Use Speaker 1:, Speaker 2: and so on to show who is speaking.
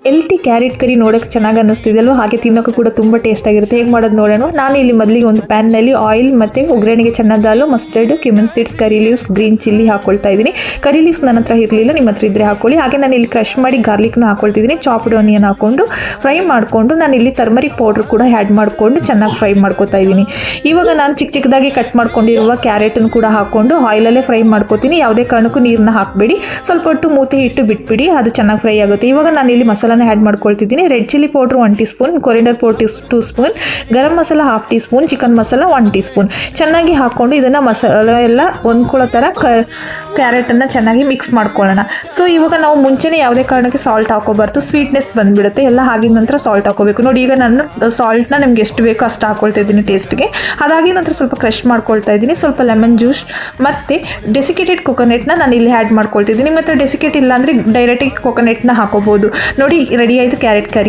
Speaker 1: Healthy carrot ಕರಿ ನೋಡೋಕ್ಕೆ ಚೆನ್ನಾಗಿ ಅನ್ನಿಸ್ತಿದೆ ಅಲ್ವಾ, ಹಾಗೆ ತಿನ್ನೋಕ್ಕೂ ಕೂಡ ತುಂಬ ಟೇಸ್ಟ್ ಆಗಿರುತ್ತೆ. ಹೇಗೆ ಮಾಡೋದು ನೋಡೋಣ. ನಾನು ಇಲ್ಲಿ ಮೊದಲಿಗೆ ಒಂದು ಪ್ಯಾನ್ನಲ್ಲಿ ಆಯಿಲ್ ಮತ್ತು ಒಗ್ಗರಣೆಗೆ chana dal, mustard, cumin seeds, curry leaves, green chilli ಹಾಕೊಳ್ತಾ ಇದ್ದೀನಿ. ಕರಿ ಲೀವ್ಸ್ ನನ್ನ ಹತ್ರ ಇರಲಿಲ್ಲ, ನಿಮ್ಮ ಹತ್ರ ಇದ್ದರೆ ಹಾಕೊಳ್ಳಿ. ಹಾಗೆ ನಾನು ಇಲ್ಲಿ ಕ್ರಶ್ ಮಾಡಿ ಗಾರ್ಲಿಕ್ನ ಹಾಕೊಳ್ತಿದ್ದೀನಿ. ಚಾಪ್ಡ್ ಆನಿಯನ್ ಹಾಕ್ಕೊಂಡು ಫ್ರೈ ಮಾಡಿಕೊಂಡು ನಾನು ಇಲ್ಲಿ ಟರ್ಮರಿಕ್ ಪೌಡ್ರ್ ಕೂಡ ಆ್ಯಡ್ ಮಾಡಿಕೊಂಡು ಚೆನ್ನಾಗಿ ಫ್ರೈ ಮಾಡ್ಕೊತಾ ಇದ್ದೀನಿ. ಇವಾಗ ನಾನು ಚಿಕ್ಕ ಚಿಕ್ಕದಾಗಿ ಕಟ್ ಮಾಡ್ಕೊಂಡಿರುವ ಕ್ಯಾರೆಟನ್ನು ಕೂಡ ಹಾಕ್ಕೊಂಡು ಆಯಿಲಲ್ಲೇ ಫ್ರೈ ಮಾಡ್ಕೋತೀನಿ. ಯಾವುದೇ ಕಾರಣಕ್ಕೂ ನೀರನ್ನ ಹಾಕಬೇಡಿ, ಸ್ವಲ್ಪ ಹೊತ್ತು ಮೂತಿ ಇಟ್ಟು ಬಿಟ್ಬಿಡಿ, ಅದು ಚೆನ್ನಾಗಿ ಫ್ರೈ ಆಗುತ್ತೆ. ಇವಾಗ ನಾನು ಇಲ್ಲಿ ಮಸಾಲಾನ ಆ್ಯಡ್ ಮಾಡ್ಕೊಳ್ತಿದ್ದೀನಿ. Red chilli powder 1 teaspoon, coriander powder 2 spoon, garam masala 1/2 teaspoon, chicken masala 1 teaspoon ಚೆನ್ನಾಗಿ ಹಾಕ್ಕೊಂಡು ಇದನ್ನು ಮಸಾಲ ಎಲ್ಲ ಹೊಂದ್ಕೊಳ್ಳೋ ಥರ ಕ್ಯಾರೆಟನ್ನು ಚೆನ್ನಾಗಿ ಮಿಕ್ಸ್ ಮಾಡ್ಕೊಳ್ಳೋಣ. ಸೊ ಇವಾಗ ನಾವು ಮುಂಚೆನೇ ಯಾವುದೇ ಕಾರಣಕ್ಕೆ ಸಾಲ್ಟ್ ಹಾಕೋಬಾರ್ದು, ಸ್ವೀಟ್ನೆಸ್ ಬಂದುಬಿಡುತ್ತೆ. ಎಲ್ಲ ಆಗಿದ ನಂತರ ಸಾಲ್ಟ್ ಹಾಕೋಬೇಕು. ನೋಡಿ, ಈಗ ನಾನು ಸಾಲ್ಟ್ನ ನಿಮ್ಗೆ ಎಷ್ಟು ಬೇಕೋ ಅಷ್ಟು ಹಾಕ್ಕೊಳ್ತಾ ಇದ್ದೀನಿ ಟೇಸ್ಟ್ಗೆ. ಅದಾಗಿದ ನಂತರ ಸ್ವಲ್ಪ ಕ್ರಶ್ ಮಾಡ್ಕೊಳ್ತಾ ಇದ್ದೀನಿ. ಸ್ವಲ್ಪ ಲೆಮನ್ ಜ್ಯೂಸ್ ಮತ್ತು ಡೆಸಿಕೇಟೆಡ್ ಕೊಕೊನೆಟ್ನ ನಾನು ಇಲ್ಲಿ ಆ್ಯಡ್ ಮಾಡ್ಕೊಳ್ತಿದ್ದೀನಿ. ಮತ್ತು ಡೆಸಿಕೇಟ್ ಇಲ್ಲ ಅಂದರೆ ಡೈರೆಕ್ಟಾಗಿ ಕೊಕೊನೆಟ್ನ ಹಾಕೋಬೋದು. ನೋಡಿ, ರೆಡಿ ಆಯಿತು ಕ್ಯಾರೆಟ್ ಕರಿ.